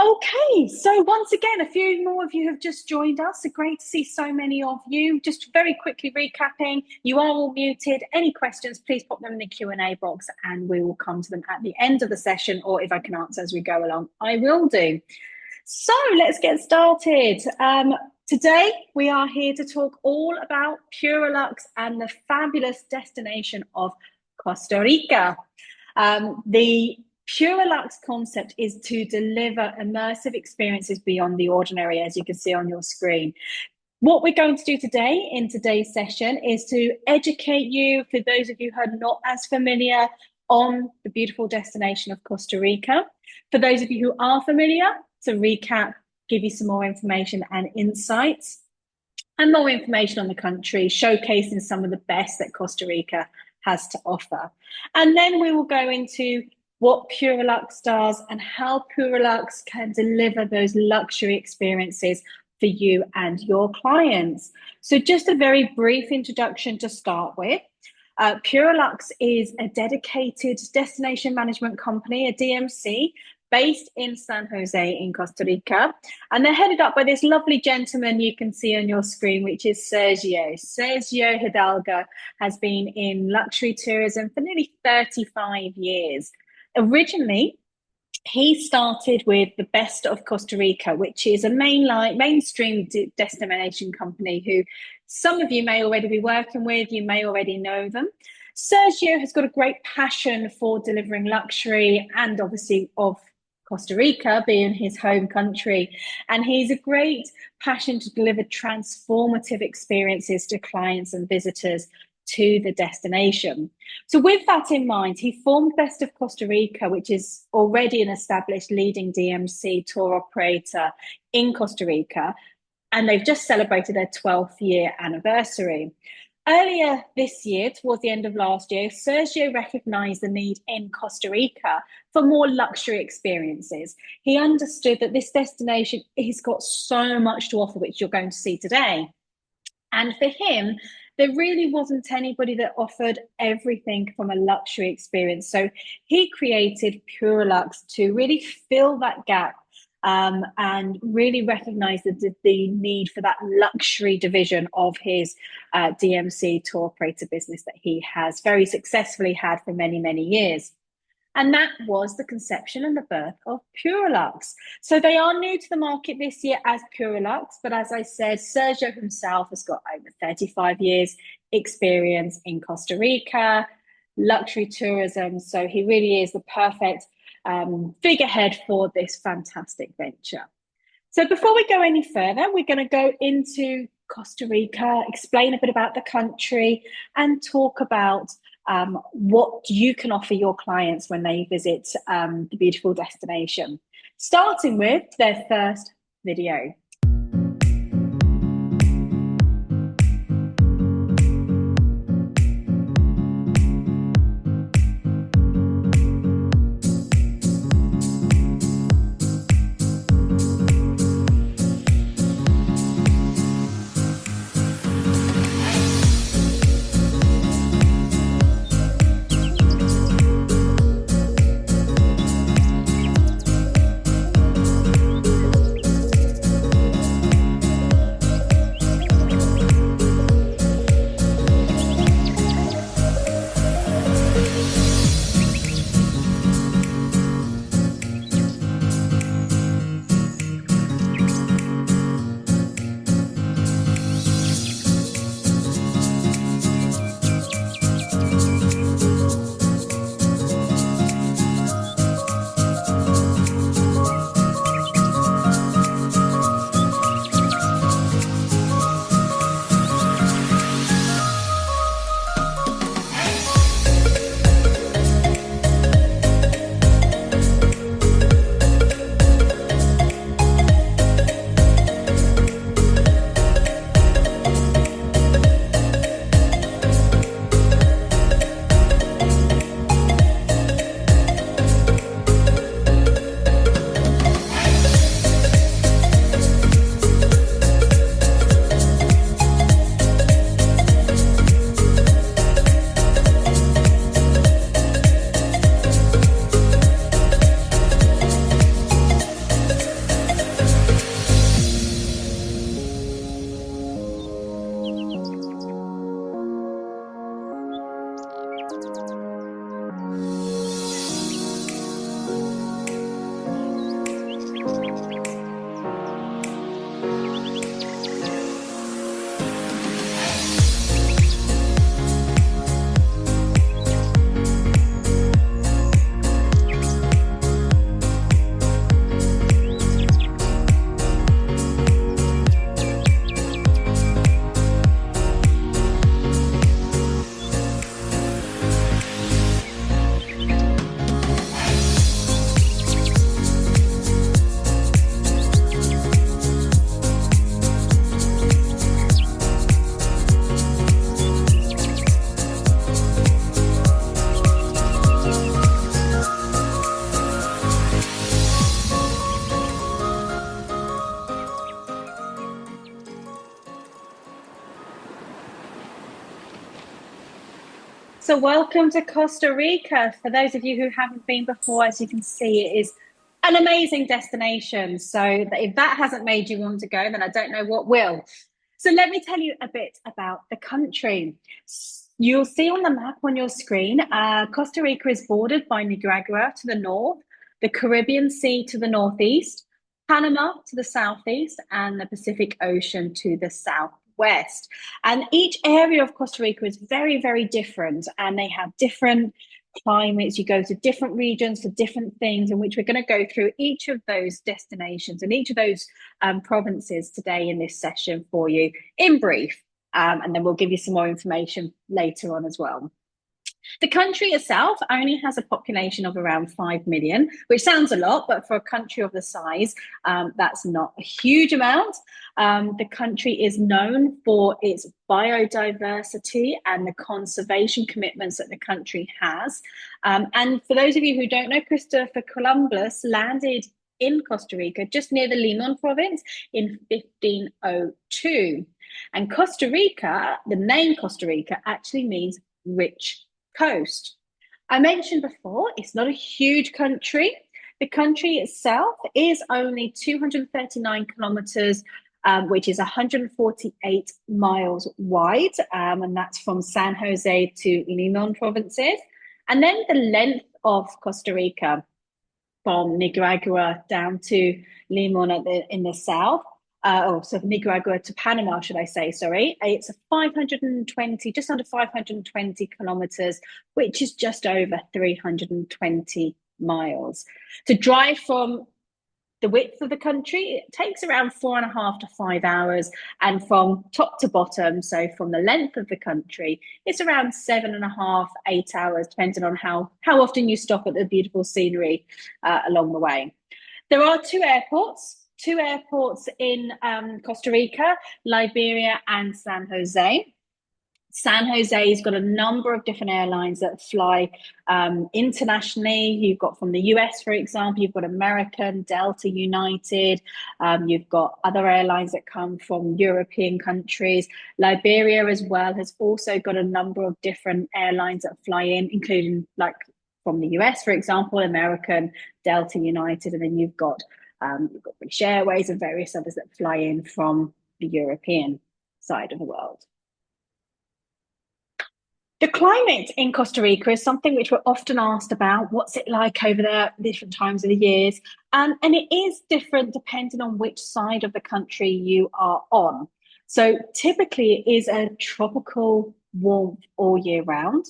Okay, so once again, a few more of you have just joined us. So great to see so many of you. Just very quickly recapping, you are all muted. Any questions, please pop them in the Q&A box and we will come to them at the end of the session, or if I can answer as we go along, I will do. So let's get started. Today, we are here to talk all about PuraLuxe and the fabulous destination of Costa Rica. The PuraLuxe concept is to deliver immersive experiences beyond the ordinary, as you can see on your screen. What we're going to do today in today's session is to educate you, for those of you who are not as familiar, on the beautiful destination of Costa Rica. For those of you who are familiar, to recap, give you some more information and insights, and more information on the country, showcasing some of the best that Costa Rica has to offer. And then we will go into what PuraLuxe does and how PuraLuxe can deliver those luxury experiences for you and your clients. So just a very brief introduction to start with. PuraLuxe is a dedicated destination management company, a DMC, based in San Jose in Costa Rica. And they're headed up by this lovely gentleman you can see on your screen, which is Sergio. Sergio Hidalgo has been in luxury tourism for nearly 35 years. Originally, he started with the Best of Costa Rica, which is a mainstream destination company who some of you may already be working with, you may already know them. Sergio has got a great passion for delivering luxury and obviously of Costa Rica being his home country. And he's a great passion to deliver transformative experiences to clients and visitors to the destination. So with that in mind, he formed Best of Costa Rica, which is already an established leading DMC tour operator in Costa Rica, and they've just celebrated their 12th year anniversary. Earlier this year, towards the end of last year, Sergio recognized the need in Costa Rica for more luxury experiences. He understood that this destination has got so much to offer, which you're going to see today. And for him, there really wasn't anybody that offered everything from a luxury experience. So he created PuraLuxe to really fill that gap and really recognize the need for that luxury division of his DMC tour operator business that he has very successfully had for many, many years. And that was the conception and the birth of PuraLuxe. So they are new to the market this year as PuraLuxe, but as I said, Sergio himself has got over 35 years experience in Costa Rica, luxury tourism. So he really is the perfect figurehead for this fantastic venture. So before we go any further, we're going to go into Costa Rica, explain a bit about the country, and talk about what you can offer your clients when they visit the beautiful destination, starting with their first video. So welcome to Costa Rica. For those of you who haven't been before, as you can see, it is an amazing destination. So if that hasn't made you want to go, then I don't know what will. So let me tell you a bit about the country. You'll see on the map on your screen, Costa Rica is bordered by Nicaragua to the north, the Caribbean Sea to the northeast, Panama to the southeast, and the Pacific Ocean to the southwest. And each area of Costa Rica is very, very different, and they have different climates. You go to different regions for different things, in which we're going to go through each of those destinations and each of those provinces today in this session for you in brief. And then we'll give you some more information later on as well. The country itself only has a population of around 5 million, which sounds a lot, but for a country of the size, that's not a huge amount. The country is known for its biodiversity and the conservation commitments that the country has. And for those of you who don't know, Christopher Columbus landed in Costa Rica, just near the Limon province, in 1502. And Costa Rica, the name Costa Rica, actually means rich coast. I mentioned before, it's not a huge country. The country itself is only 239 kilometers, which is 148 miles wide, and that's from San Jose to Limon provinces. And then the length of Costa Rica from Nicaragua down to Limon in the south, so Nicaragua to Panama, should I say, sorry. It's 520, just under 520 kilometers, which is just over 320 miles. To drive from the width of the country, it takes around 4.5 to 5 hours. And from top to bottom, so from the length of the country, it's around 7.5, 8 hours, depending on how often you stop at the beautiful scenery along the way. There are two airports in Costa Rica, Liberia and San Jose. San Jose's got a number of different airlines that fly internationally. You've got from the US, for example, you've got American, Delta, United. You've got other airlines that come from European countries. Liberia as well has also got a number of different airlines that fly in, including like from the US, for example, American, Delta, United, and then you've got British Airways and various others that fly in from the European side of the world. The climate in Costa Rica is something which we're often asked about. What's it like over there at different times of the years? And it is different depending on which side of the country you are on. So typically it is a tropical warmth all year round.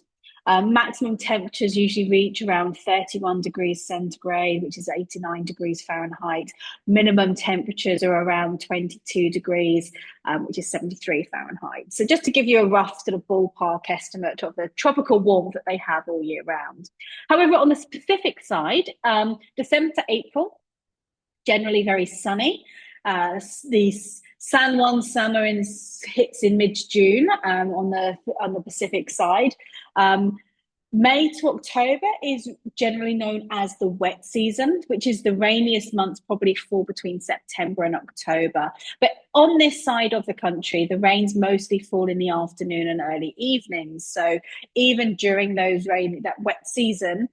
Maximum temperatures usually reach around 31 degrees centigrade, which is 89 degrees Fahrenheit. Minimum temperatures are around 22 degrees, which is 73 Fahrenheit. So just to give you a rough sort of ballpark estimate of the tropical warmth that they have all year round. However, on the Pacific side, December to April, generally very sunny. The San Juan summer hits in mid-June on the Pacific side. May to October is generally known as the wet season, which is the rainiest months probably fall between September and October. But on this side of the country, the rains mostly fall in the afternoon and early evenings. So even during that wet season,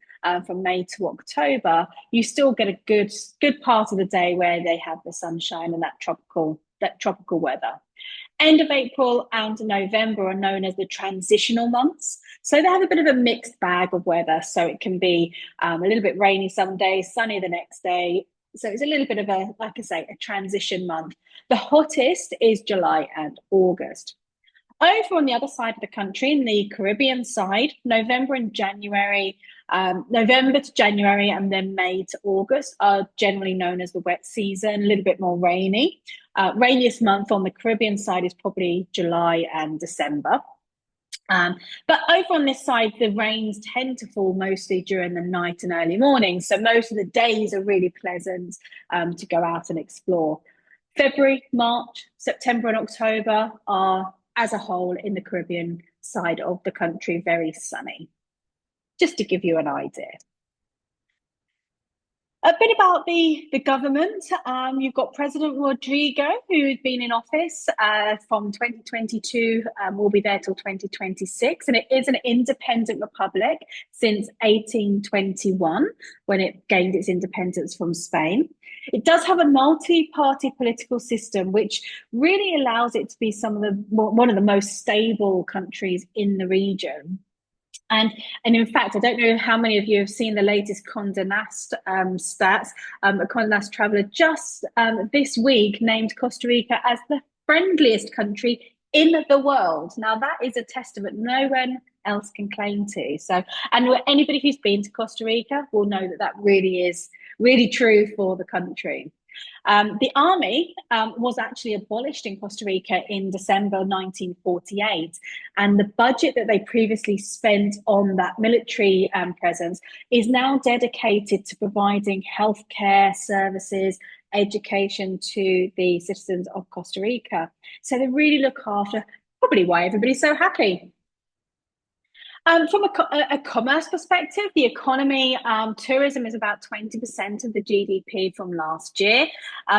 from May to October, you still get a good part of the day where they have the sunshine and that tropical weather. End of April and November are known as the transitional months. So they have a bit of a mixed bag of weather. So it can be a little bit rainy some days, sunny the next day. So it's a little bit of like I say, a transition month. The hottest is July and August. Over on the other side of the country, in the Caribbean side, November to January, and then May to August are generally known as the wet season, a little bit more rainy. Rainiest month on the Caribbean side is probably July and December. But over on this side, the rains tend to fall mostly during the night and early morning. So most of the days are really pleasant to go out and explore. February, March, September and October are, as a whole, in the Caribbean side of the country, very sunny. Just to give you an idea. A bit about the government. You've got President Rodrigo, who's been in office from 2022, will be there till 2026, and it is an independent republic since 1821, when it gained its independence from Spain. It does have a multi-party political system, which really allows it to be one of the most stable countries in the region. And in fact, I don't know how many of you have seen the latest Condé Nast stats. A Condé Nast traveler just this week named Costa Rica as the friendliest country in the world. Now, that is a testament no one else can claim to. So, and anybody who's been to Costa Rica will know that that really is really true for the country. The army was actually abolished in Costa Rica in December 1948, and the budget that they previously spent on that military presence is now dedicated to providing healthcare services, education to the citizens of Costa Rica. So they really look after, probably why everybody's so happy. From a commerce perspective, the economy, tourism is about 20% of the GDP from last year.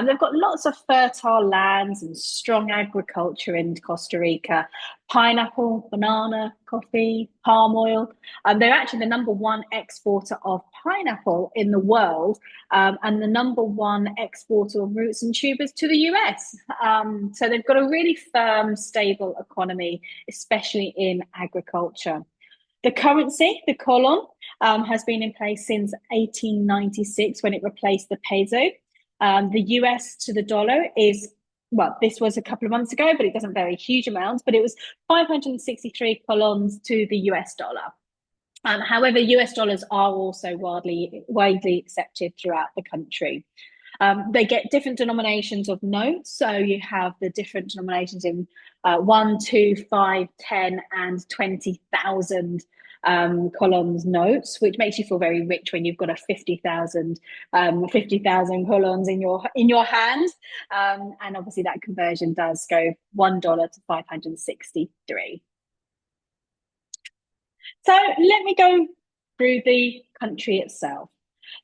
They've got lots of fertile lands and strong agriculture in Costa Rica. Pineapple, banana, coffee, palm oil. They're actually the number one exporter of pineapple in the world, and the number one exporter of roots and tubers to the US. So they've got a really firm, stable economy, especially in agriculture. The currency, the colon, has been in place since 1896 when it replaced the peso. The US to the dollar is, well, this was a couple of months ago, but it doesn't vary huge amounts, but it was 563 colons to the US dollar. However, US dollars are also widely accepted throughout the country. They get different denominations of notes. So you have the different denominations in 1, 2, 5, 10, and 20,000 colons notes, which makes you feel very rich when you've got a 50,000 colons in your hand. And obviously that conversion does go $1 to 563. So let me go through the country itself.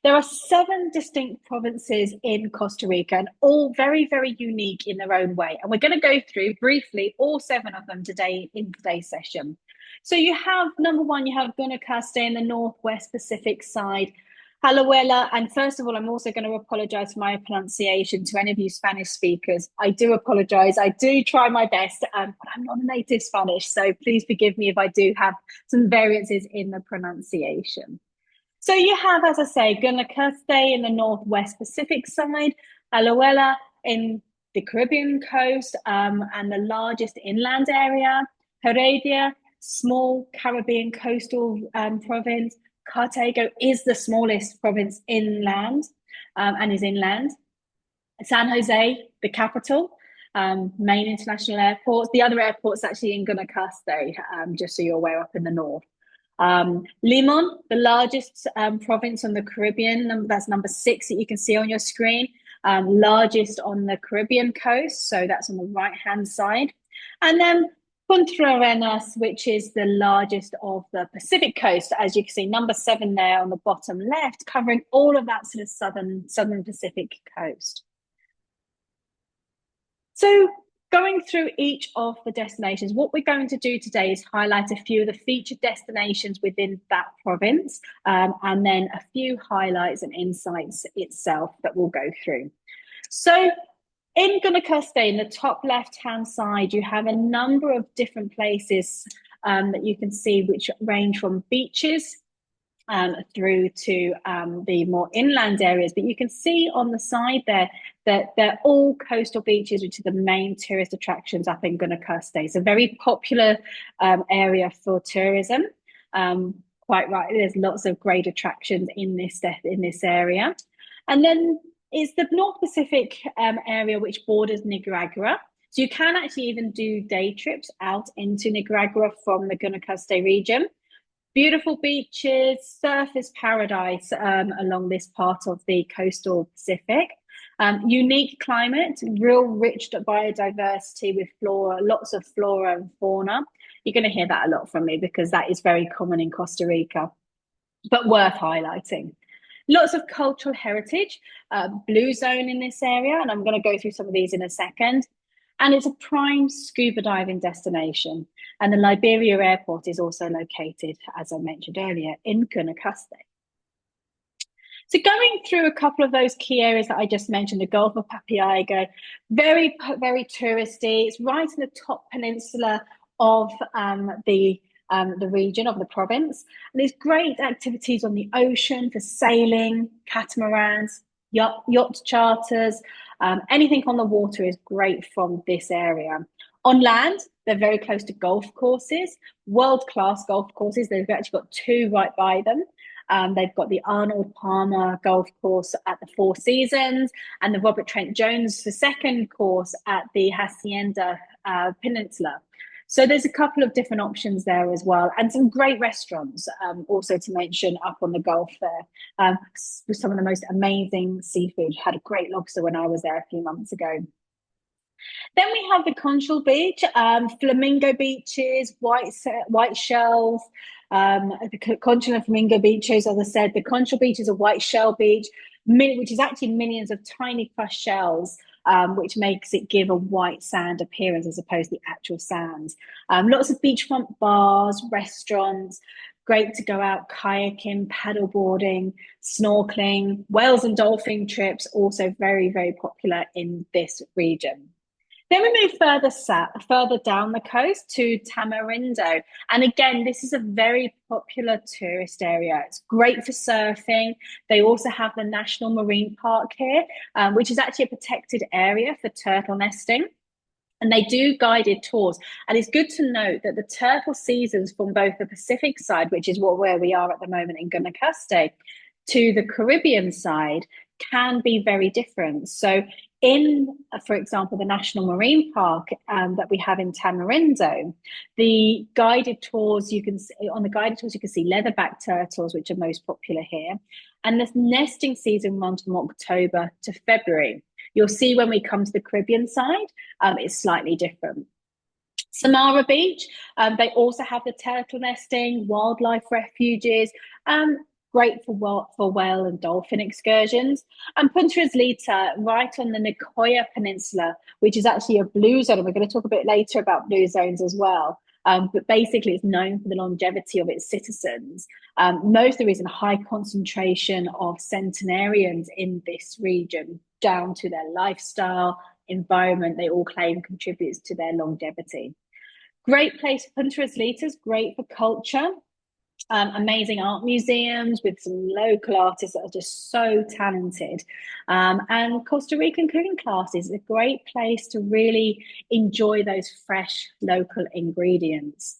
There are 7 distinct provinces in Costa Rica, and all very, very unique in their own way. And we're going to go through briefly all 7 of them today in today's session. So you have, number 1, you have Guanacaste in the Northwest Pacific side, Alajuela. And first of all, I'm also going to apologize for my pronunciation to any of you Spanish speakers. I do apologize. I do try my best, but I'm not a native Spanish. So please forgive me if I do have some variances in the pronunciation. So you have, as I say, Guanacaste in the Northwest Pacific side, Alajuela in the Caribbean coast, and the largest inland area, Heredia, small Caribbean coastal province. Cartago is the smallest province inland and is inland. San Jose, the capital, main international airports. The other airport's actually in Guanacaste, just so you're aware, up in the north. Limon, the largest province on the Caribbean, that's number 6 that you can see on your screen, largest on the Caribbean coast, so that's on the right-hand side. And then Punta Arenas, which is the largest of the Pacific coast, as you can see, number 7 there on the bottom left, covering all of that sort of southern Pacific coast. So going through each of the destinations, what we're going to do today is highlight a few of the featured destinations within that province, and then a few highlights and insights itself that we'll go through. So in Guanacaste, in the top left-hand side, you have a number of different places that you can see, which range from beaches through to the more inland areas. But you can see on the side there that they're all coastal beaches, which are the main tourist attractions up in Guanacaste. It's a very popular area for tourism. Quite right, there's lots of great attractions in this area. And then is the North Pacific area, which borders Nicaragua. So you can actually even do day trips out into Nicaragua from the Guanacaste region. Beautiful beaches, surf is paradise along this part of the coastal Pacific. Unique climate, real rich biodiversity with flora, lots of flora and fauna. You're going to hear that a lot from me because that is very common in Costa Rica, but worth highlighting. Lots of cultural heritage, blue zone in this area, and I'm going to go through some of these in a second. And it's a prime scuba diving destination. And the Liberia airport is also located, as I mentioned earlier, in Gunacaste. So going through a couple of those key areas that I just mentioned, the Gulf of Papayago, very, very touristy. It's right in the top peninsula of the region of the province. And there's great activities on the ocean for sailing, catamarans, yacht charters. Anything on the water is great from this area. On land, they're very close to golf courses, world-class golf courses. They've actually got two right by them. They've got the Arnold Palmer Golf Course at the Four Seasons and the Robert Trent Jones, the second course at the Hacienda Peninsula. So there's a couple of different options there as well, and some great restaurants also to mention up on the Gulf there, with some of the most amazing seafood. Had a great lobster when I was there a few months ago. Then we have the Conchal Beach, flamingo beaches, white shells. The Conchal and Flamingo beaches, as I said, the Conchal Beach is a white shell beach, which is actually millions of tiny crushed shells, which makes it give a white sand appearance as opposed to the actual sands. Lots of beachfront bars, restaurants, great to go out kayaking, paddleboarding, snorkeling, whales and dolphin trips, also very, very popular in this region. Then we move further down the coast to Tamarindo. And again, this is a very popular tourist area. It's great for surfing. They also have the National Marine Park here, which is actually a protected area for turtle nesting. And they do guided tours. And it's good to note that the turtle seasons from both the Pacific side, which is where we are at the moment in Guanacaste, to the Caribbean side can be very different. So in, for example, the National Marine Park that we have in Tamarindo, the guided tours, you can see leatherback turtles, which are most popular here. And the nesting season runs from October to February. You'll see when we come to the Caribbean side, it's slightly different. Samara Beach, they also have the turtle nesting, wildlife refuges, great for whale and dolphin excursions. And Punta Islita, right on the Nicoya Peninsula, which is actually a blue zone. And we're going to talk a bit later about blue zones as well. But basically, it's known for the longevity of its citizens. Most of the reason, high concentration of centenarians in this region, down to their lifestyle, environment, they all claim contributes to their longevity. Great place, Punta Islita is great for culture. Amazing art museums with some local artists that are just so talented. And Costa Rican cooking classes is a great place to really enjoy those fresh local ingredients.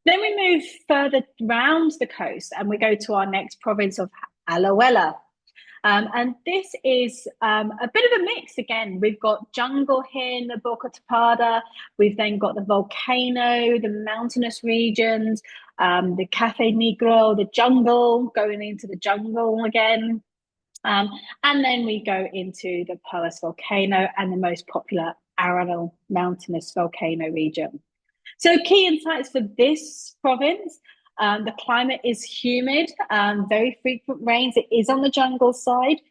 Then we move further round the coast and we go to our next province of Alajuela. And this is a bit of a mix again. We've got jungle here in the Boca Tapada. We've then got the volcano, the mountainous regions, the Cafe Negro, the jungle, going into the jungle again. And then we go into the Poas volcano and the most popular Arenal mountainous volcano region. So key insights for this province. The climate is humid, very frequent rains. It is on the jungle side.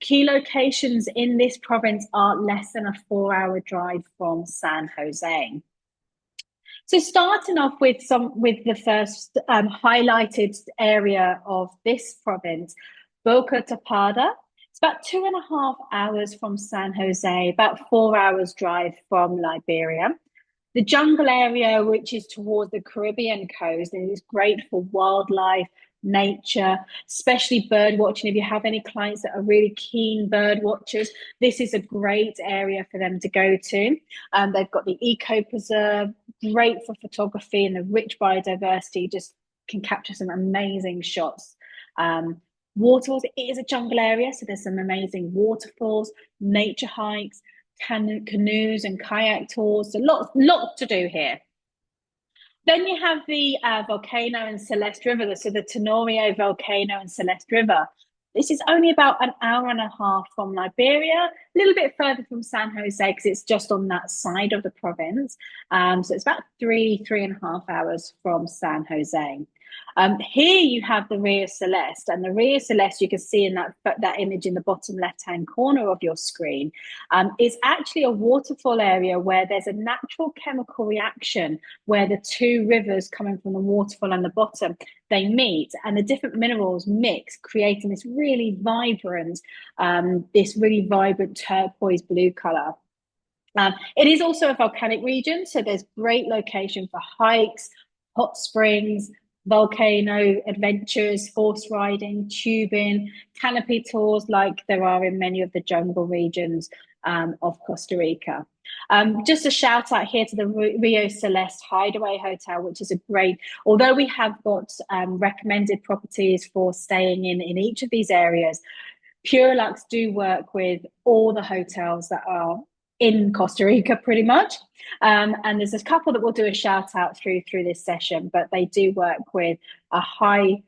Key locations in this province are less than a 4-hour drive from San Jose. So starting off with the first highlighted area of this province, Boca Tapada. It's about 2.5 hours from San Jose, about 4 hours drive from Liberia. The jungle area, which is towards the Caribbean coast, and is great for wildlife, nature, especially bird watching. If you have any clients that are really keen bird watchers, this is a great area for them to go to. They've got the eco preserve, great for photography, and the rich biodiversity just can capture some amazing shots. Waterfalls, it is a jungle area, so there's some amazing waterfalls, nature hikes, canoes and kayak tours. So lots to do here. Then you have the volcano and Celeste River, so the Tenorio volcano and Celeste River. This is only about 1.5 hours from Liberia, a little bit further from San Jose because it's just on that side of the province. So it's about 3.5 hours from San Jose. Here you have the Rio Celeste, and the Rio Celeste you can see in that image in the bottom left-hand corner of your screen is actually a waterfall area where there's a natural chemical reaction where the two rivers coming from the waterfall and the bottom, they meet and the different minerals mix, creating this really vibrant turquoise blue color. It is also a volcanic region, so there's great location for hikes, hot springs, volcano adventures, horse riding, tubing, canopy tours like there are in many of the jungle regions of Costa Rica. Just a shout out here to the Rio Celeste Hideaway Hotel, which is a great, although we have got recommended properties for staying in each of these areas, PuraLuxe do work with all the hotels that are in Costa Rica pretty much. And there's a couple that we'll do a shout out through this session, but they do work with a high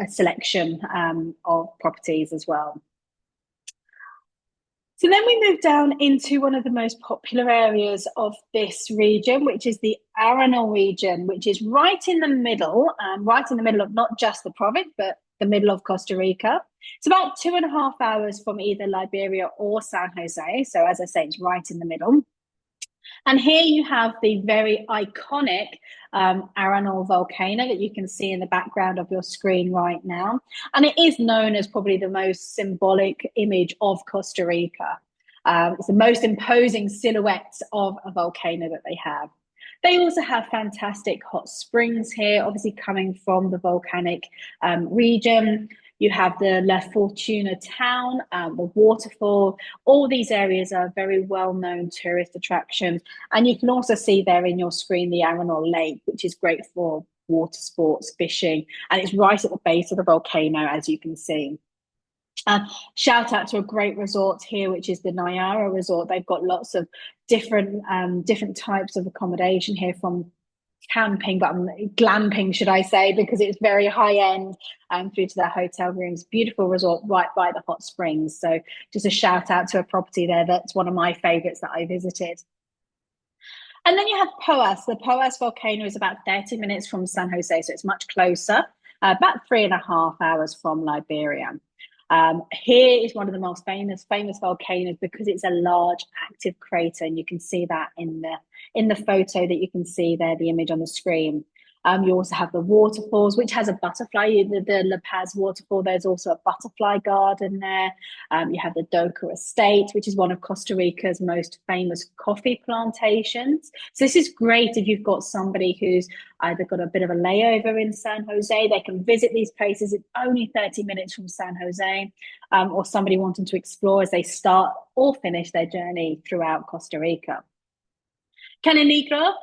selection of properties as well. So then we move down into one of the most popular areas of this region, which is the Arenal region, which is right in the middle of not just the province, but the middle of Costa Rica. It's about 2.5 hours from either Liberia or San Jose. So as I say, it's right in the middle. And here you have the very iconic Arenal volcano that you can see in the background of your screen right now. And it is known as probably the most symbolic image of Costa Rica. It's the most imposing silhouette of a volcano that they have. They also have fantastic hot springs here, obviously coming from the volcanic region. You have the La Fortuna town, the waterfall. All these areas are very well-known tourist attractions. And you can also see there in your screen the Arenal Lake, which is great for water sports, fishing. And it's right at the base of the volcano, as you can see. Shout out to a great resort here, which is the Nayara Resort. They've got lots of different types of accommodation here, from camping, but glamping, should I say, because it's very high end, through to their hotel rooms. Beautiful resort right by the hot springs. So just a shout out to a property there that's one of my favorites that I visited. And then you have Poas. The Poas volcano is about 30 minutes from San Jose, so it's much closer, about 3.5 hours from Liberia. Here is one of the most famous volcanoes because it's a large active crater, and you can see that in the photo that you can see there, the image on the screen. You also have the waterfalls, which has a butterfly, the La Paz waterfall. There's also a butterfly garden there. You have the Doca Estate, which is one of Costa Rica's most famous coffee plantations. So this is great if you've got somebody who's either got a bit of a layover in San Jose. They can visit these places. It's only 30 minutes from San Jose, or somebody wanting to explore as they start or finish their journey throughout Costa Rica. Cananigro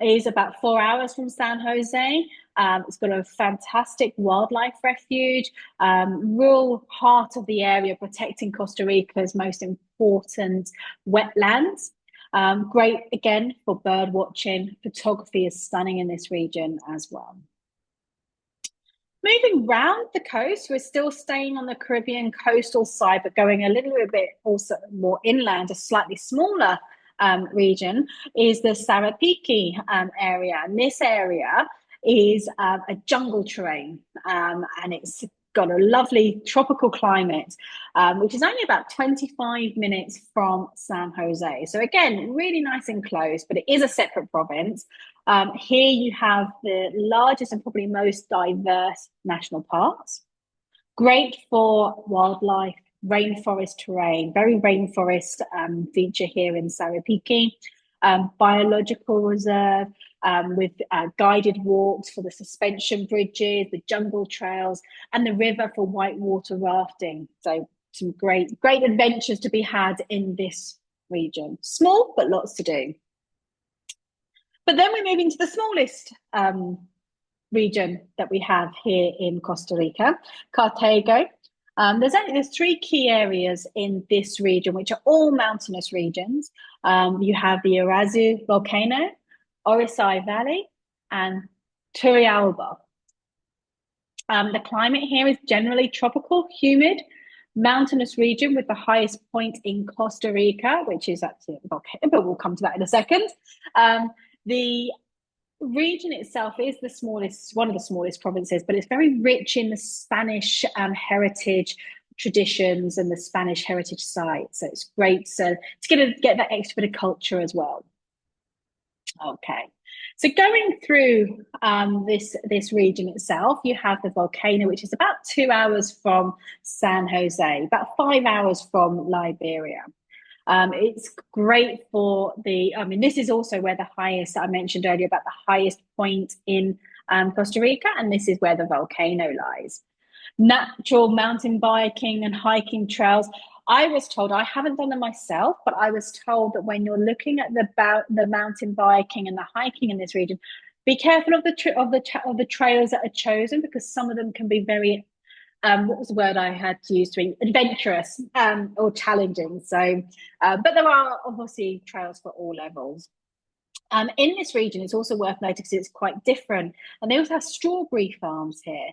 is about 4 hours from San Jose. It's got a fantastic wildlife refuge, real heart of the area, protecting Costa Rica's most important wetlands. Great, again, for bird watching. Photography is stunning in this region as well. Moving round the coast, we're still staying on the Caribbean coastal side, but going a little bit also more inland, a slightly smaller region is the Sarapiqui area. And this area is a jungle terrain, and it's got a lovely tropical climate, which is only about 25 minutes from San Jose. So again, really nice and close, but it is a separate province. Here you have the largest and probably most diverse national parks. Great for wildlife, rainforest terrain, very rainforest feature here in Sarapiqui. Biological reserve with guided walks for the suspension bridges, the jungle trails, and the river for whitewater rafting. So some great adventures to be had in this region. Small, but lots to do. But then we're moving to the smallest region that we have here in Costa Rica, Cartago. There's 3 key areas in this region, which are all mountainous regions. You have the Irazu volcano, Orisai Valley, and Turrialba. The climate here is generally tropical, humid, mountainous region with the highest point in Costa Rica, which is actually a volcano, but we'll come to that in a second. The region itself is the smallest, one of the smallest provinces, but it's very rich in the Spanish heritage traditions and the Spanish heritage sites. So it's great to get that extra bit of culture as well. Okay. So going through this region itself, you have the volcano, which is about 2 hours from San Jose, about 5 hours from Liberia. It's great for I mean, this is also where the highest, I mentioned earlier about the highest point in Costa Rica, and this is where the volcano lies. Natural mountain biking and hiking trails. I was told, I haven't done them myself, but I was told that when you're looking at the mountain biking and the hiking in this region, be careful of the trails that are chosen, because some of them can be very what was the word I had to use to be adventurous or challenging. So, but there are obviously trails for all levels. In this region, it's also worth noting because it's quite different. And they also have strawberry farms here.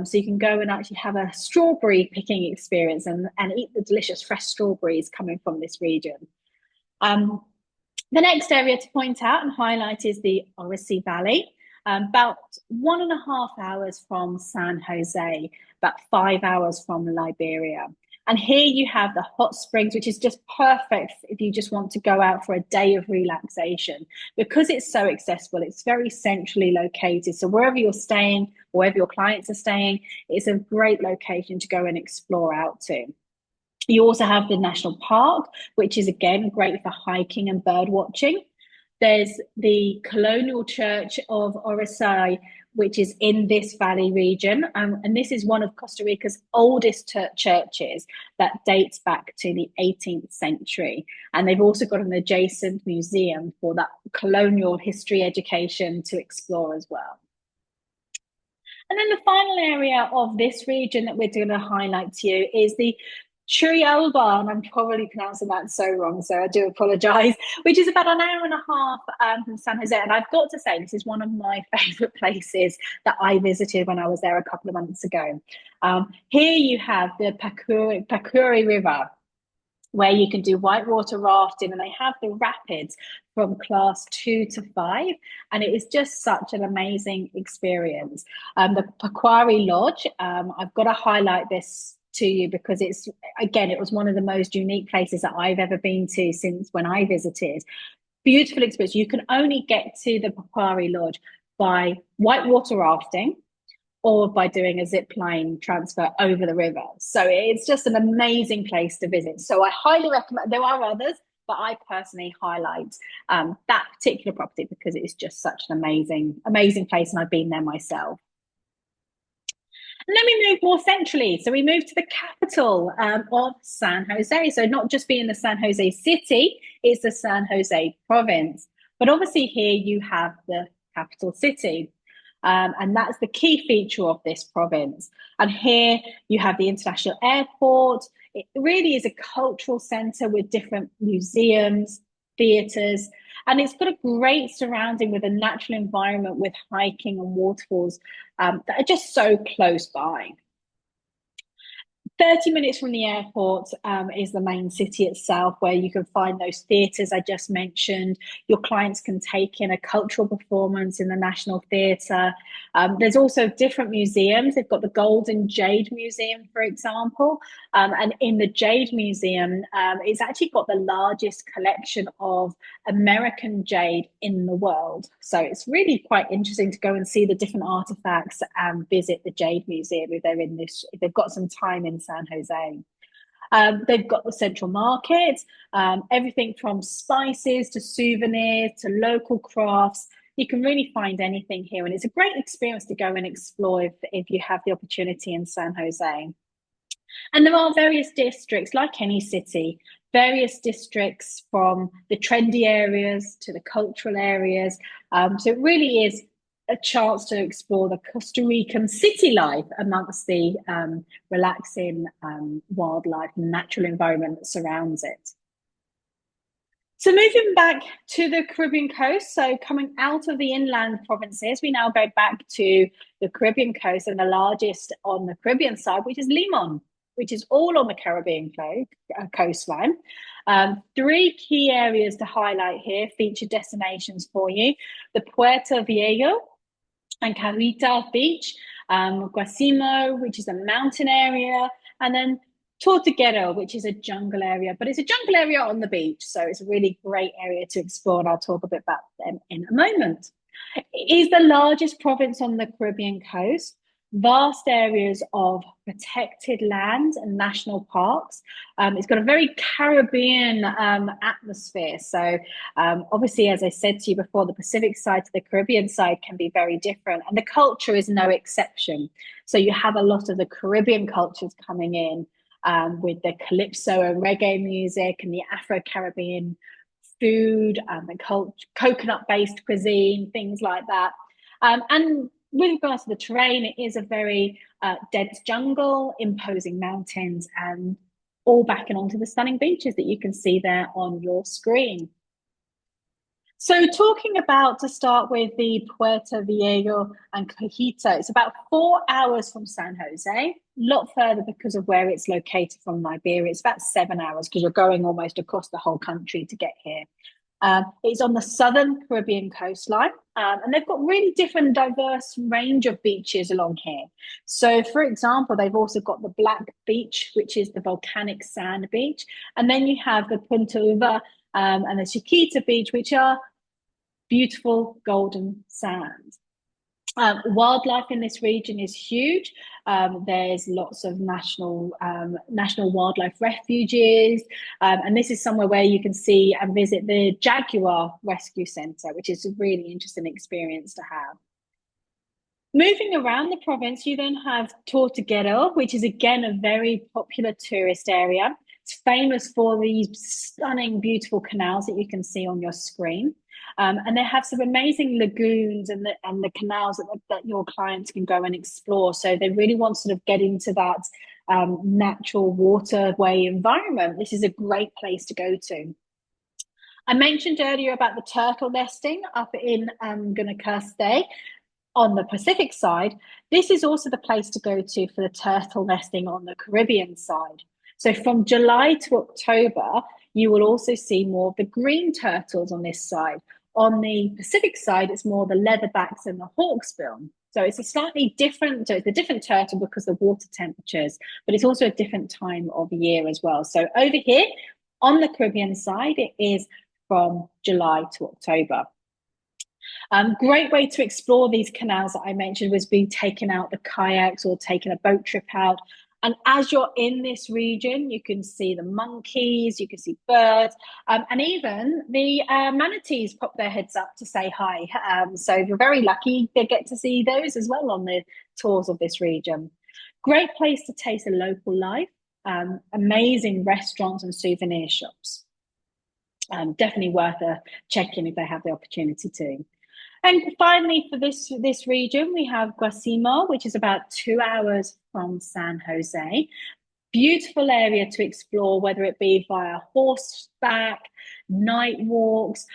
So you can go and actually have a strawberry picking experience and eat the delicious fresh strawberries coming from this region. The next area to point out and highlight is the Orisi Valley, about 1.5 hours from San Jose, about 5 hours from Liberia. And here you have the hot springs, which is just perfect if you just want to go out for a day of relaxation. Because it's so accessible, it's very centrally located. So wherever you're staying, wherever your clients are staying, it's a great location to go and explore out to. You also have the national park, which is again great for hiking and bird watching. There's the colonial church of Orisai, which is in this valley region. And this is one of Costa Rica's oldest churches that dates back to the 18th century. And they've also got an adjacent museum for that colonial history education to explore as well. And then the final area of this region that we're going to highlight to you is the Churialba, and I'm probably pronouncing that so wrong, so I do apologise, which is about 1.5 hours from San Jose. And I've got to say, this is one of my favourite places that I visited when I was there a couple of months ago. Here you have the Pacuri River, where you can do whitewater rafting, and they have the rapids from class 2 to 5, and it is just such an amazing experience. The Pacuri Lodge, I've got to highlight this to you because it was one of the most unique places that I've ever been to since when I visited. Beautiful experience. You can only get to the Pacuri Lodge by whitewater rafting or by doing a zip line transfer over the river. So it's just an amazing place to visit. So I highly recommend. There are others, but I personally highlight that particular property because it is just such an amazing place, and I've been there myself. And then we move more centrally. So we move to the capital of San Jose. So not just being the San Jose city, it's the San Jose province. But obviously here you have the capital city. And that's the key feature of this province. And here you have the international airport. It really is a cultural centre with different museums, theatres, and it's got a great surrounding with a natural environment with hiking and waterfalls that are just so close by. 30 minutes from the airport is the main city itself, where you can find those theatres I just mentioned. Your clients can take in a cultural performance in the National Theatre. There's also different museums. They've got the Golden Jade Museum, for example. And in the Jade Museum, it's actually got the largest collection of American jade in the world. So it's really quite interesting to go and see the different artifacts and visit the Jade Museum if they've got some time in San Jose. They've got the Central Market, everything from spices to souvenirs to local crafts. You can really find anything here, and it's a great experience to go and explore if you have the opportunity in San Jose. And there are various districts, like any city, various districts from the trendy areas to the cultural areas. So it really is a chance to explore the Costa Rican city life amongst the relaxing wildlife and natural environment that surrounds it. So moving back to the Caribbean coast, so coming out of the inland provinces, we now go back to the Caribbean coast and the largest on the Caribbean side, which is Limon. which is all on the Caribbean coastline. Three key areas to highlight here, featured destinations for you: the Puerto Viejo and Carita Beach, Guasimo, which is a mountain area, and then Tortuguero, which is a jungle area, but it's a jungle area on the beach. So it's a really great area to explore, and I'll talk a bit about them in a moment. It is the largest province on the Caribbean coast, vast areas of protected lands and national parks. It's got a very Caribbean atmosphere. So obviously, as I said to you before, the Pacific side to the Caribbean side can be very different, and the culture is no exception. So you have a lot of the Caribbean cultures coming in with the calypso and reggae music and the Afro-Caribbean food and the coconut-based cuisine, things like that. And with regards to the terrain, it is a very dense jungle, imposing mountains, and all backing onto the stunning beaches that you can see there on your screen. So talking about, to start with, the Puerto Viejo and Cajita, it's about 4 hours from San Jose, a lot further because of where it's located from Liberia. It's about 7 hours because you're going almost across the whole country to get here. It's on the southern Caribbean coastline, and they've got really different, diverse range of beaches along here. So, for example, they've also got the Black Beach, which is the volcanic sand beach, and then you have the Punta Uva and the Chiquita Beach, which are beautiful golden sand. Wildlife in this region is huge. There's lots of national wildlife refuges, and this is somewhere where you can see and visit the Jaguar Rescue Centre, which is a really interesting experience to have. Moving around the province, you then have Tortuguero, which is again a very popular tourist area. It's famous for these stunning, beautiful canals that you can see on your screen. And they have some amazing lagoons and the canals that your clients can go and explore. So they really want to sort of get into that natural waterway environment. This is a great place to go to. I mentioned earlier about the turtle nesting up in Guanacaste on the Pacific side. This is also the place to go to for the turtle nesting on the Caribbean side. So from July to October, you will also see more of the green turtles on this side. On the Pacific side, it's more the leatherbacks and the hawksbill. So it's a slightly different, so it's a different turtle because of water temperatures, but it's also a different time of year as well. So over here on the Caribbean side, it is from July to October. Great way to explore these canals that I mentioned was being taken out the kayaks or taking a boat trip out. And as you're in this region, you can see the monkeys, you can see birds, and even the manatees pop their heads up to say hi. So if you're very lucky, they get to see those as well on the tours of this region. Great place to taste a local life, amazing restaurants and souvenir shops. Definitely worth a check-in if they have the opportunity to. And finally, for this region, we have Guasimo, which is about 2 hours from San Jose. Beautiful area to explore, whether it be via horseback, night walks,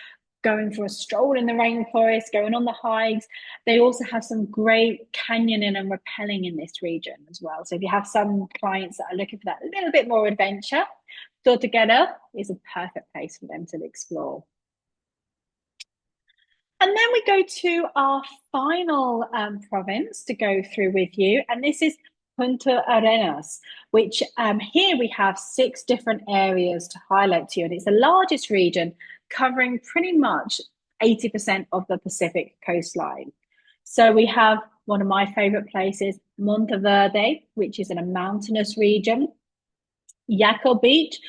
going for a stroll in the rainforest, going on the hikes. They also have some great canyoning and rappelling in this region as well. So if you have some clients that are looking for that a little bit more adventure, Tortuguero is a perfect place for them to explore. And then we go to our final province to go through with you, and this is Punta Arenas, which here we have 6 different areas to highlight to you, and it's the largest region covering pretty much 80% of the Pacific coastline. So we have one of my favorite places, Monteverde, which is in a mountainous region, Yaco Beach,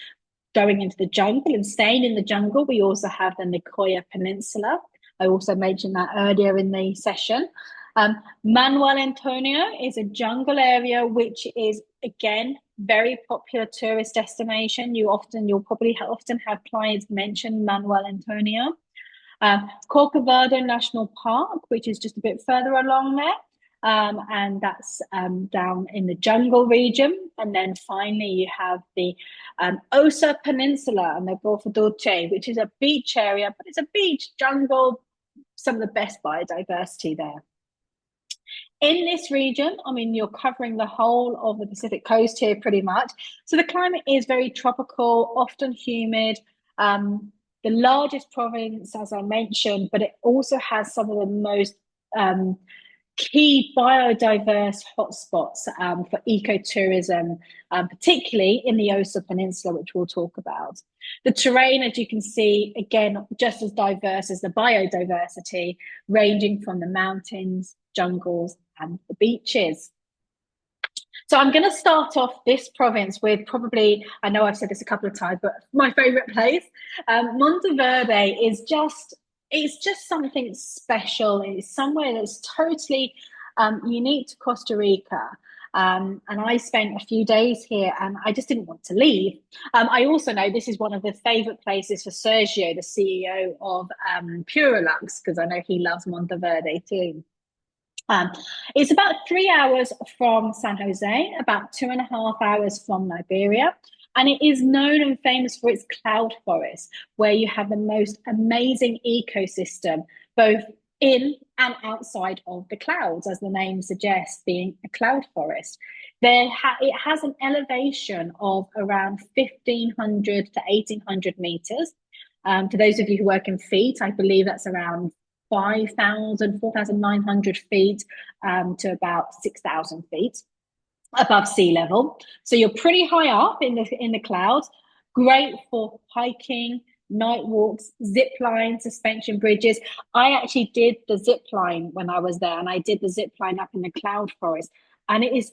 going into the jungle and staying in the jungle. We also have the Nicoya Peninsula. I also mentioned that earlier in the session. Manuel Antonio is a jungle area, which is, again, very popular tourist destination. You'll probably often have clients mention Manuel Antonio. Corcovado National Park, which is just a bit further along there. And that's down in the jungle region. And then finally, you have the Osa Peninsula and the Golfo Dolce, which is a beach area, but it's a beach jungle, some of the best biodiversity there. In this region, I mean, you're covering the whole of the Pacific coast here pretty much. So the climate is very tropical, often humid. Um, the largest province, as I mentioned, but it also has some of the most um, key biodiverse hotspots for ecotourism, particularly in the Osa Peninsula, which we'll talk about. The terrain, as you can see, again, just as diverse as the biodiversity, ranging from the mountains, jungles, and the beaches. So I'm going to start off this province with probably, I know I've said this a couple of times, but my favorite place. Monteverde is just, it's just something special. It's somewhere that's totally unique to Costa Rica. And I spent a few days here and I just didn't want to leave. I also know this is one of the favorite places for Sergio, the CEO of PuraLuxe, because I know he loves Monteverde too. Um, it's about 3 hours from San Jose, about 2.5 hours from Liberia, and it is known and famous for its cloud forest, where you have the most amazing ecosystem, both in and outside of the clouds, as the name suggests, being a cloud forest. It has an elevation of around 1,500 to 1,800 meters. For those of you who work in feet, I believe that's around 4,900 feet to about 6,000 feet above sea level. So you're pretty high up in the clouds. Great for hiking, night walks, zip line, suspension bridges. I actually did the zip line when I was there, and I did the zip line up in the cloud forest, and it's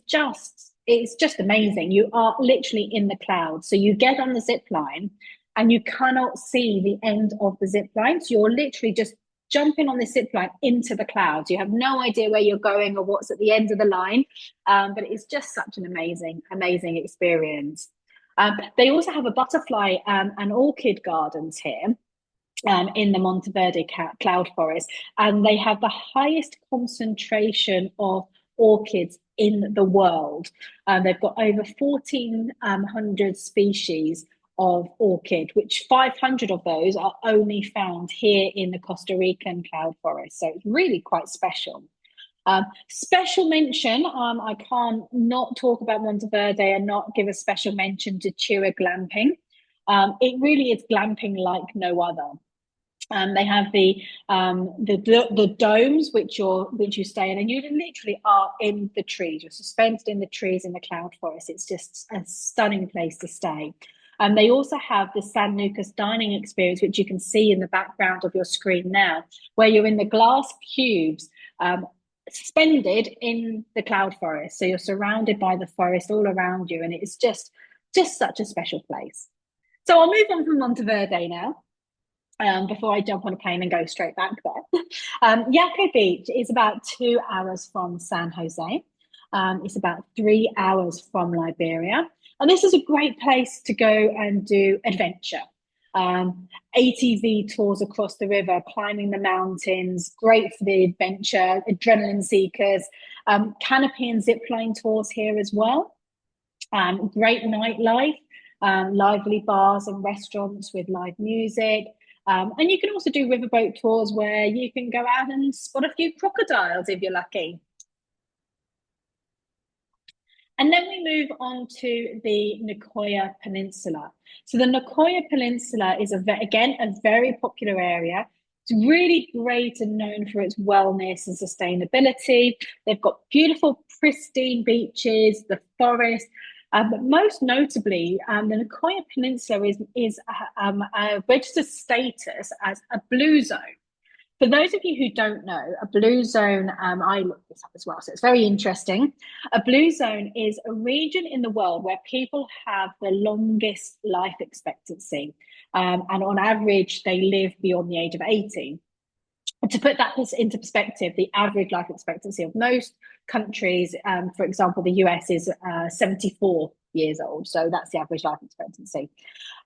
just amazing. You are literally in the clouds. So you get on the zip line and you cannot see the end of the zip line. So you're literally just jumping on the zip line into the clouds. You have no idea where you're going or what's at the end of the line, but it's just such an amazing experience. They also have a butterfly and orchid gardens here in the Monteverde cloud forest, and they have the highest concentration of orchids in the world. They've got over 1,400 species of orchid, which 500 of those are only found here in the Costa Rican cloud forest. So it's really quite special. Special mention, I can't not talk about Monteverde and not give a special mention to Chira glamping. It really is glamping like no other. They have the domes which you stay in, and you literally are in the trees. You're suspended in the trees in the cloud forest. It's just a stunning place to stay. They also have the San Lucas dining experience, which you can see in the background of your screen now, where you're in the glass cubes, suspended in the cloud forest. So you're surrounded by the forest all around you, and it's just such a special place. So I'll move on from Monteverde now. Before I jump on a plane and go straight back there. Yaco Beach is about 2 hours from San Jose. It's about 3 hours from Liberia. And this is a great place to go and do adventure. ATV tours across the river, climbing the mountains, great for the adventure, adrenaline seekers. Canopy and zipline tours here as well. Great nightlife, lively bars and restaurants with live music. And you can also do riverboat tours where you can go out and spot a few crocodiles if you're lucky. And then we move on to the Nicoya Peninsula. So the Nicoya Peninsula is, again, a very popular area. It's really great and known for its wellness and sustainability. They've got beautiful, pristine beaches, the forest, but most notably, the Nicoya Peninsula is a registered status as a blue zone. For those of you who don't know, a blue zone, I looked this up as well, so it's very interesting. A blue zone is a region in the world where people have the longest life expectancy. And on average, they live beyond the age of 80. And to put that into perspective, the average life expectancy of most countries, for example, the US is 74 years old. So that's the average life expectancy.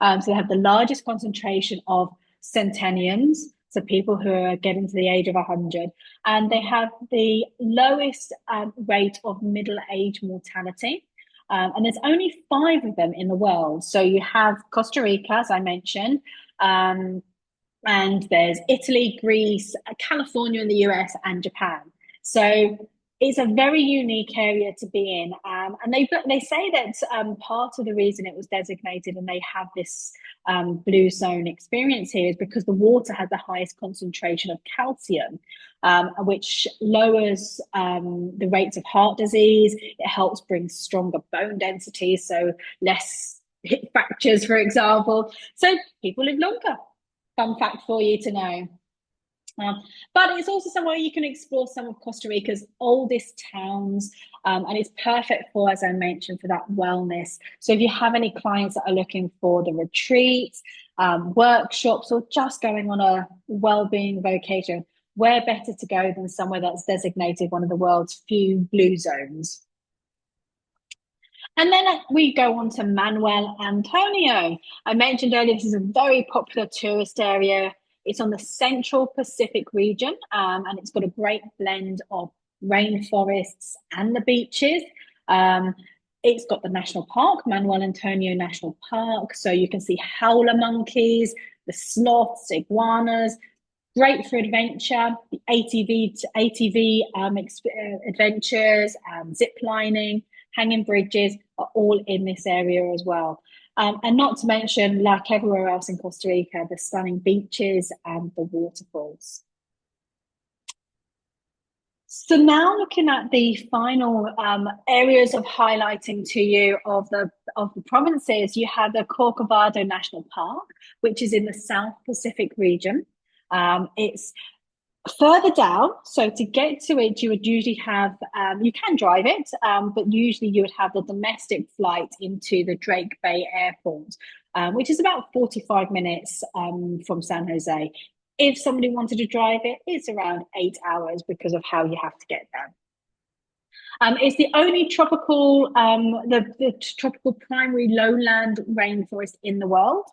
So they have the largest concentration of centennials, so people who are getting to the age of 100, and they have the lowest rate of middle-age mortality. And there's only 5 of them in the world. So you have Costa Rica, as I mentioned, and there's Italy, Greece, California in the US, and Japan. So It's a very unique area to be in, and they say that part of the reason it was designated and they have this blue zone experience here is because the water has the highest concentration of calcium, which lowers the rates of heart disease. It helps bring stronger bone density, so less hip fractures, for example. So people live longer. Fun fact for you to know. But it's also somewhere you can explore some of Costa Rica's oldest towns, and it's perfect for, as I mentioned, for that wellness. So if you have any clients that are looking for the retreats, workshops, or just going on a well-being vacation, where better to go than somewhere that's designated one of the world's few blue zones? And then we go on to Manuel Antonio. I mentioned earlier, this is a very popular tourist area. It's on the Central Pacific region, and it's got a great blend of rainforests and the beaches. It's got the national park, Manuel Antonio National Park, so you can see howler monkeys, the sloths, iguanas, great for adventure, the ATV adventures, zip lining, hanging bridges are all in this area as well. And not to mention, like everywhere else in Costa Rica, the stunning beaches and the waterfalls. So now looking at the final areas of highlighting to you of the provinces, you have the Corcovado National Park, which is in the South Pacific region. It's further down, so to get to it, you would usually have, you can drive it, but usually you would have the domestic flight into the Drake Bay Airport, which is about 45 minutes from San Jose. If somebody wanted to drive it, it's around 8 hours because of how you have to get there. It's the only tropical, the tropical primary lowland rainforest in the world.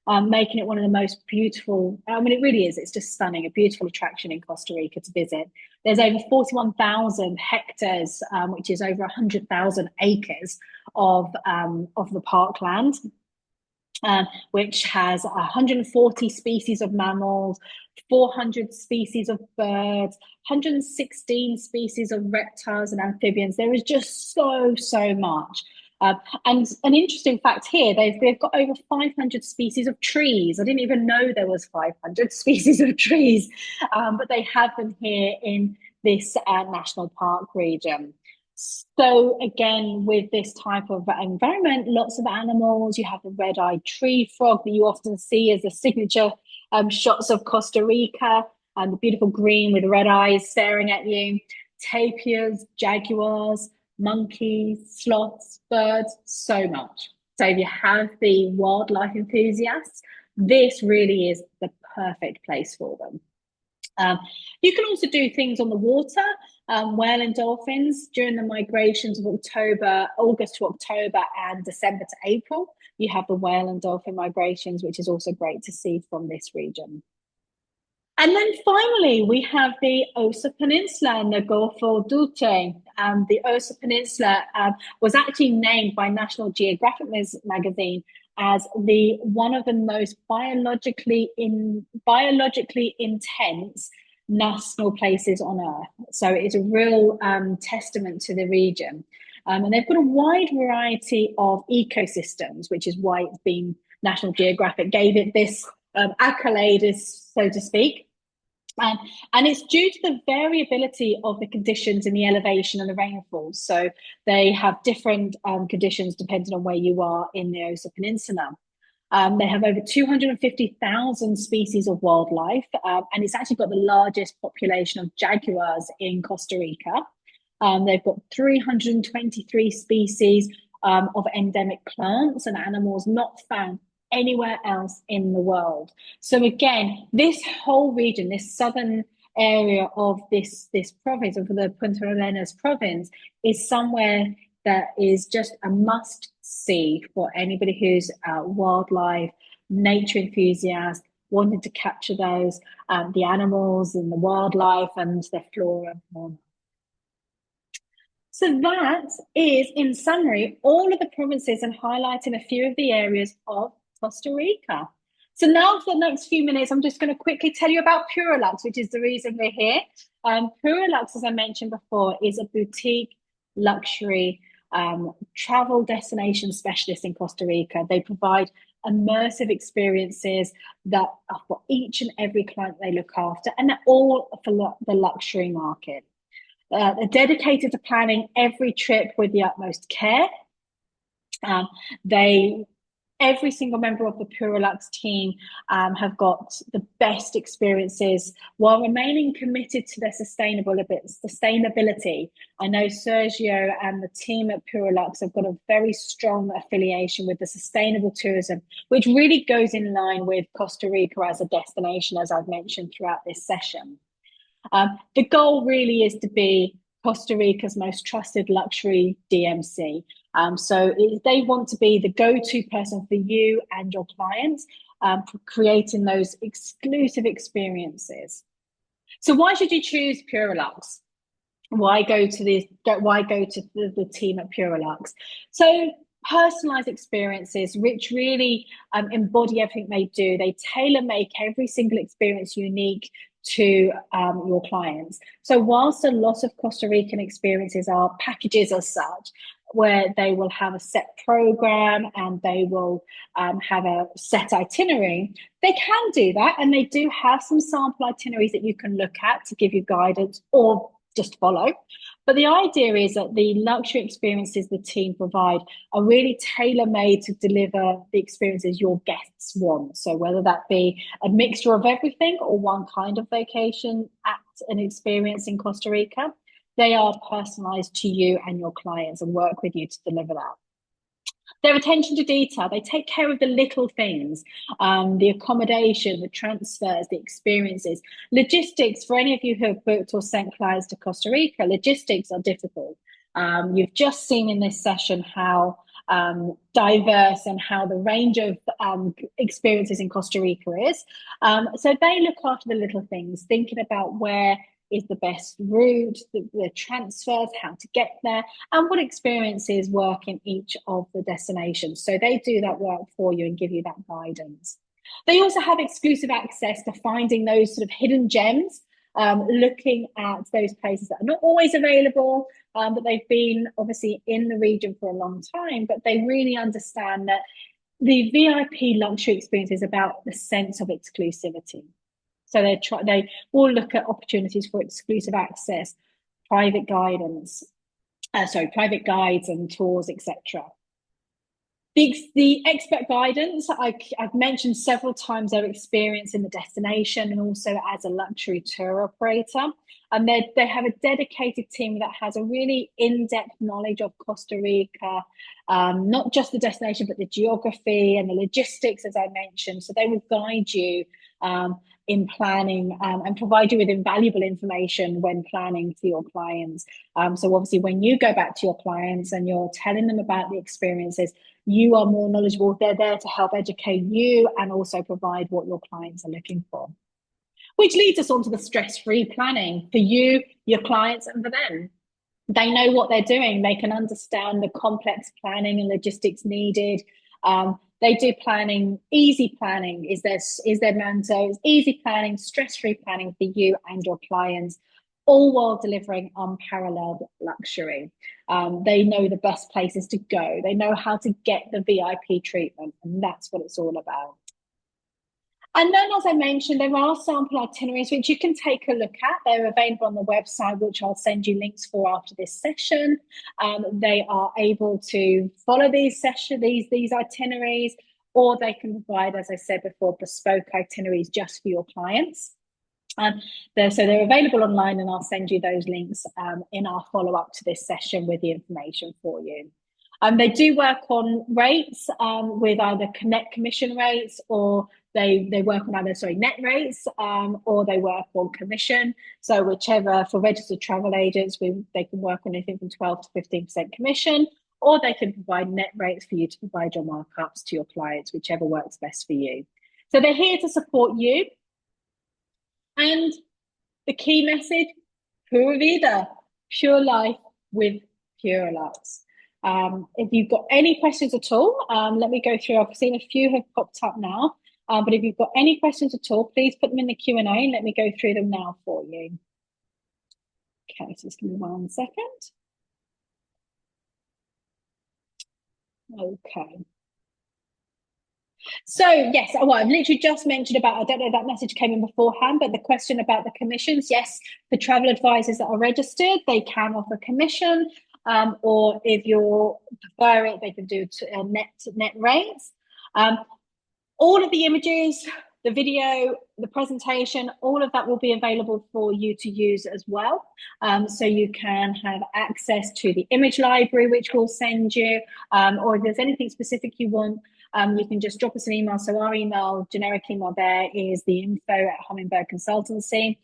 Making it one of the most beautiful. I mean, it really is. It's just stunning, a beautiful attraction in Costa Rica to visit. There's over 41,000 hectares, which is over 100,000 acres of the parkland, which has 140 species of mammals, 400 species of birds, 116 species of reptiles and amphibians. There is just so much. And an interesting fact here, they've got over 500 species of trees. I didn't even know there was 500 species of trees, but they have them here in this national park region. So again, with this type of environment, lots of animals. You have the red-eyed tree frog that you often see as the signature shots of Costa Rica, and the beautiful green with red eyes staring at you. Tapirs, jaguars, monkeys, sloths, birds, so much. So if you have the wildlife enthusiasts, this really is the perfect place for them. You can also do things on the water, whale and dolphins during the migrations of August to October and December to April. You have the whale and dolphin migrations, which is also great to see from this region. And then finally, we have the Osa Peninsula and the Golfo Dulce. The Osa Peninsula was actually named by National Geographic magazine as one of the most biologically intense national places on Earth. So it's a real testament to the region. And they've got a wide variety of ecosystems, which is why it's been National Geographic gave it this accolade, so to speak. And it's due to the variability of the conditions in the elevation and the rainfall. So they have different conditions depending on where you are in the Osa Peninsula. They have over 250,000 species of wildlife, and it's actually got the largest population of jaguars in Costa Rica. They've got 323 species of endemic plants and animals not found anywhere else in the world. So again, this whole region, this southern area of this province, of the Punta Arenas province, is somewhere that is just a must see for anybody who's wildlife, nature enthusiast, wanting to capture those, the animals and the wildlife and their flora and fauna. So that is, in summary, all of the provinces and highlighting a few of the areas of Costa Rica. So now for the next few minutes, I'm just going to quickly tell you about PuraLuxe, which is the reason we're here. PuraLuxe, as I mentioned before, is a boutique luxury travel destination specialist in Costa Rica. They provide immersive experiences that are for each and every client they look after, and they're all for the luxury market. They're dedicated to planning every trip with the utmost care. They Every single member of the PuraLuxe team have got the best experiences while remaining committed to their sustainability. I know Sergio and the team at PuraLuxe have got a very strong affiliation with the sustainable tourism, which really goes in line with Costa Rica as a destination, as I've mentioned throughout this session. The goal really is to be Costa Rica's most trusted luxury DMC. So they want to be the go-to person for you and your clients for creating those exclusive experiences. So why should you choose PuraLuxe? Why go to the team at PuraLuxe? So personalized experiences, which really embody everything they do. They tailor make every single experience unique to your clients. So whilst a lot of Costa Rican experiences are packages as such, where they will have a set program and they will have a set itinerary, they can do that, and they do have some sample itineraries that you can look at to give you guidance or just follow. But the idea is that the luxury experiences the team provide are really tailor-made to deliver the experiences your guests want. So whether that be a mixture of everything or one kind of vacation at an experience in Costa Rica, they are personalized to you and your clients and work with you to deliver that. Their attention to detail, they take care of the little things, the accommodation, the transfers, the experiences. Logistics, for any of you who have booked or sent clients to Costa Rica, logistics are difficult. You've just seen in this session how diverse and how the range of experiences in Costa Rica is. So they look after the little things, thinking about where is the best route, the transfers, how to get there, and what experiences work in each of the destinations. So they do that work for you and give you that guidance. They also have exclusive access to finding those sort of hidden gems, looking at those places that are not always available, but they've been obviously in the region for a long time, but they really understand that the VIP luxury experience is about the sense of exclusivity. So they will look at opportunities for exclusive access, private guides and tours, etc. The expert guidance, I've mentioned several times their experience in the destination and also as a luxury tour operator. And they have a dedicated team that has a really in-depth knowledge of Costa Rica, not just the destination, but the geography and the logistics, as I mentioned. So they will guide you in planning and provide you with invaluable information when planning for your clients. So obviously when you go back to your clients and you're telling them about the experiences, you are more knowledgeable. They're there to help educate you and also provide what your clients are looking for. Which leads us on to the stress-free planning for you, your clients, and for them. They know what they're doing. They can understand the complex planning and logistics needed. They do planning, easy planning is their mantra. It's easy planning, stress-free planning for you and your clients, all while delivering unparalleled luxury. They know the best places to go. They know how to get the VIP treatment, and that's what it's all about. And then, as I mentioned, there are sample itineraries which you can take a look at. They're available on the website, which I'll send you links for after this session. They are able to follow these itineraries, or they can provide, as I said before, bespoke itineraries just for your clients. So they're available online, and I'll send you those links in our follow-up to this session with the information for you. They do work on rates with either connect commission rates, or they work on either net rates, or they work on commission. So whichever, for registered travel agents, they can work on anything from 12 to 15% commission, or they can provide net rates for you to provide your markups to your clients, whichever works best for you. So they're here to support you. And the key message, Pura Vida, pure life with PuraLuxe. If you've got any questions at all, let me go through. I've seen a few have popped up now. But if you've got any questions at all, please put them in the Q&A and let me go through them now for you. Okay, so just give me 1 second. Okay. So yes, well, I've literally just mentioned about, I don't know if that message came in beforehand, but the question about the commissions, yes, the travel advisors that are registered, they can offer commission, or if you prefer it, they can do net rates. All of the images, the video, the presentation, all of that will be available for you to use as well. So you can have access to the image library, which we'll send you, or if there's anything specific you want, you can just drop us an email. So our email, generic email there is the info@Hummingbird Consultancy.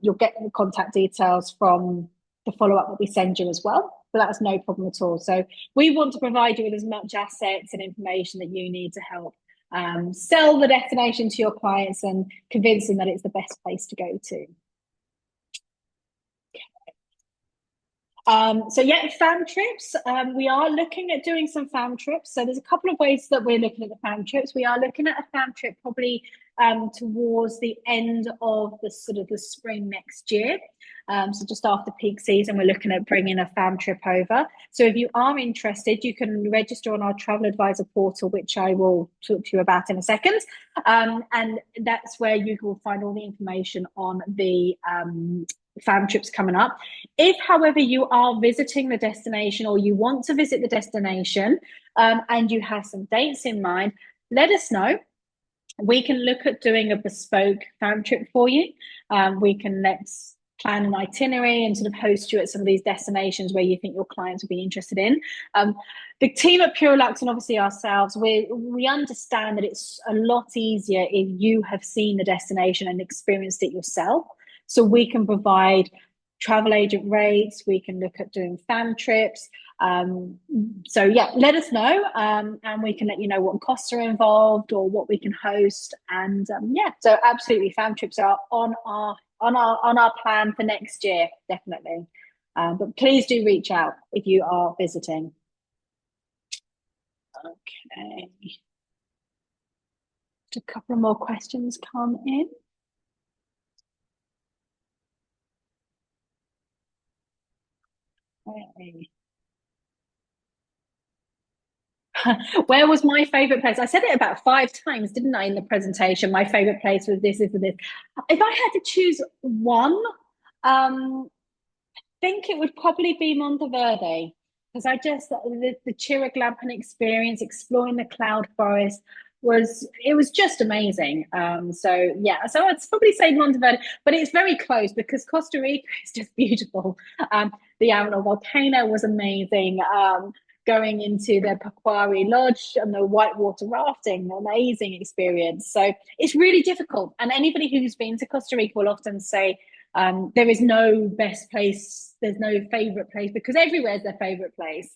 You'll get the contact details from the follow-up that we send you as well. But that's no problem at all. So we want to provide you with as much assets and information that you need to help sell the destination to your clients and convince them that it's the best place to go to. So yeah, fam trips. We are looking at doing some fam trips. So there's a couple of ways that we're looking at the fam trips. We are looking at a fam trip probably towards the end of the sort of the spring next year. So just after peak season, we're looking at bringing a fam trip over. So if you are interested, you can register on our travel advisor portal, which I will talk to you about in a second. And that's where you will find all the information on the fam trips coming up. If, however, you are visiting the destination or you want to visit the destination and you have some dates in mind, let us know. We can look at doing a bespoke fam trip for you. Let's plan an itinerary and sort of host you at some of these destinations where you think your clients would be interested in. The team at PuraLuxe and obviously ourselves, we understand that it's a lot easier if you have seen the destination and experienced it yourself. So we can provide travel agent rates. We can look at doing fam trips. So yeah, let us know, and we can let you know what costs are involved or what we can host. And yeah, so absolutely, fam trips are on our plan for next year, definitely. But please do reach out if you are visiting. Okay, just a couple more questions come in. Okay. Where was my favorite place? I said it about 5 times, didn't I, in the presentation? My favorite place was this, this, and this. If I had to choose one, I think it would probably be Monteverde, because I just the Chiriglampan experience, exploring the cloud forest was just amazing. So yeah, so I'd probably say Monteverde, but it's very close because Costa Rica is just beautiful. The Arenal volcano was amazing. Going into the Pacuari Lodge and the whitewater rafting, amazing experience. So it's really difficult. And anybody who's been to Costa Rica will often say there is no best place, there's no favorite place, because everywhere is their favorite place.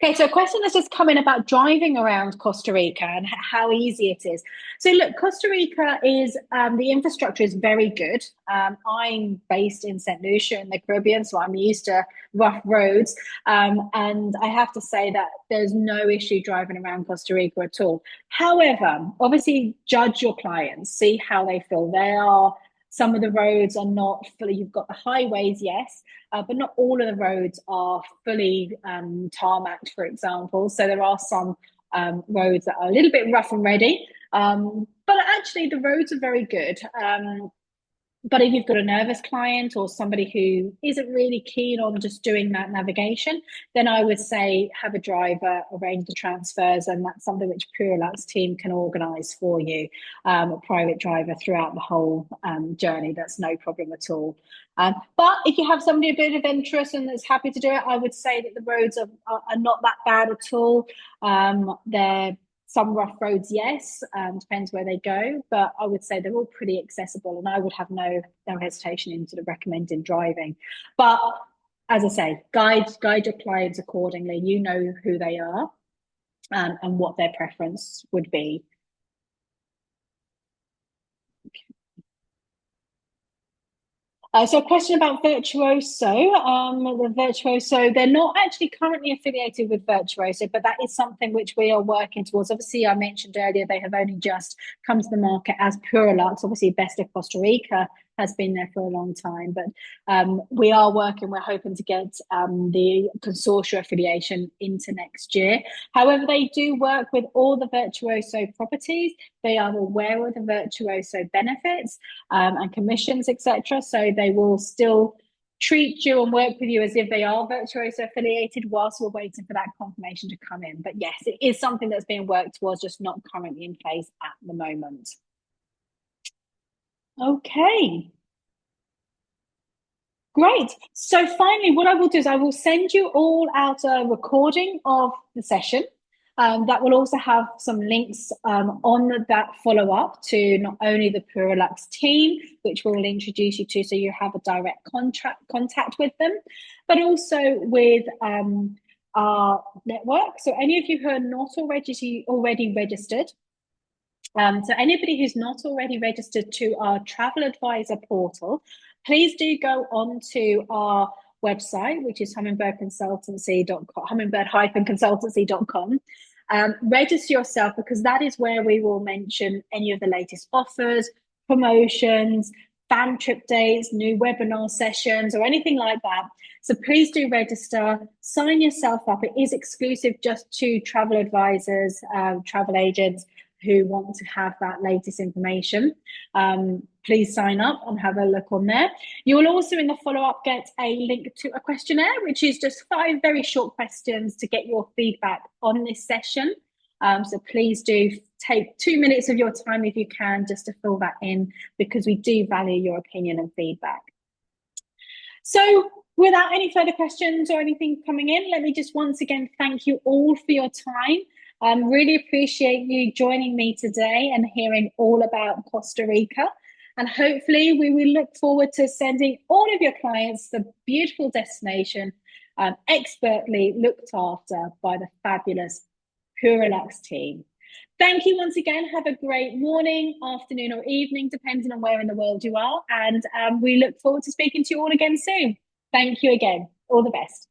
Okay, so a question that's just come in about driving around Costa Rica and how easy it is. So look, Costa Rica is, the infrastructure is very good. I'm based in St. Lucia in the Caribbean, so I'm used to rough roads. And I have to say that there's no issue driving around Costa Rica at all. However, obviously judge your clients, see how they feel. Some of the roads are not fully, you've got the highways, yes, but not all of the roads are fully tarmacked, for example. So there are some roads that are a little bit rough and ready, but actually the roads are very good. But if you've got a nervous client or somebody who isn't really keen on just doing that navigation, then I would say have a driver, arrange the transfers, and that's something which PuraLuxe team can organise for you, a private driver throughout the whole journey. That's no problem at all. But if you have somebody a bit of interest and that's happy to do it, I would say that the roads are not that bad at all. They're some rough roads, yes, depends where they go, but I would say they're all pretty accessible, and I would have no hesitation in sort of recommending driving. But as I say, guide your clients accordingly. You know who they are, and what their preference would be. So a question about Virtuoso. The Virtuoso, they're not actually currently affiliated with Virtuoso, but that is something which we are working towards. Obviously, I mentioned earlier, they have only just come to the market as PuraLuxe. Obviously, Best of Costa Rica has been there for a long time, but we are working, we're hoping to get the consortia affiliation into next year. However, they do work with all the Virtuoso properties. They are aware of the Virtuoso benefits and commissions, etc. So they will still treat you and work with you as if they are Virtuoso affiliated whilst we're waiting for that confirmation to come in. But yes, it is something that's being worked towards, just not currently in place at the moment. Okay. Great. So finally, what I will do is I will send you all out a recording of the session. That will also have some links on that follow-up to not only the PuraLuxe team, which we'll introduce you to so you have a direct contact with them, but also with our network. So any of you who are not already registered, so anybody who's not already registered to our travel advisor portal, please do go on to our website, which is hummingbird-consultancy.com. Register yourself, because that is where we will mention any of the latest offers, promotions, fan trip dates, new webinar sessions, or anything like that. So please do register, sign yourself up. It is exclusive just to travel advisors, travel agents who want to have that latest information. Please sign up and have a look on there. You will also in the follow-up get a link to a questionnaire, which is just 5 very short questions to get your feedback on this session. So please do take 2 minutes of your time if you can, just to fill that in, because we do value your opinion and feedback. So without any further questions or anything coming in, let me just once again thank you all for your time. Really appreciate you joining me today and hearing all about Costa Rica. And hopefully we will look forward to sending all of your clients the beautiful destination, expertly looked after by the fabulous PuraLuxe team. Thank you once again. Have a great morning, afternoon, or evening, depending on where in the world you are. And we look forward to speaking to you all again soon. Thank you again. All the best.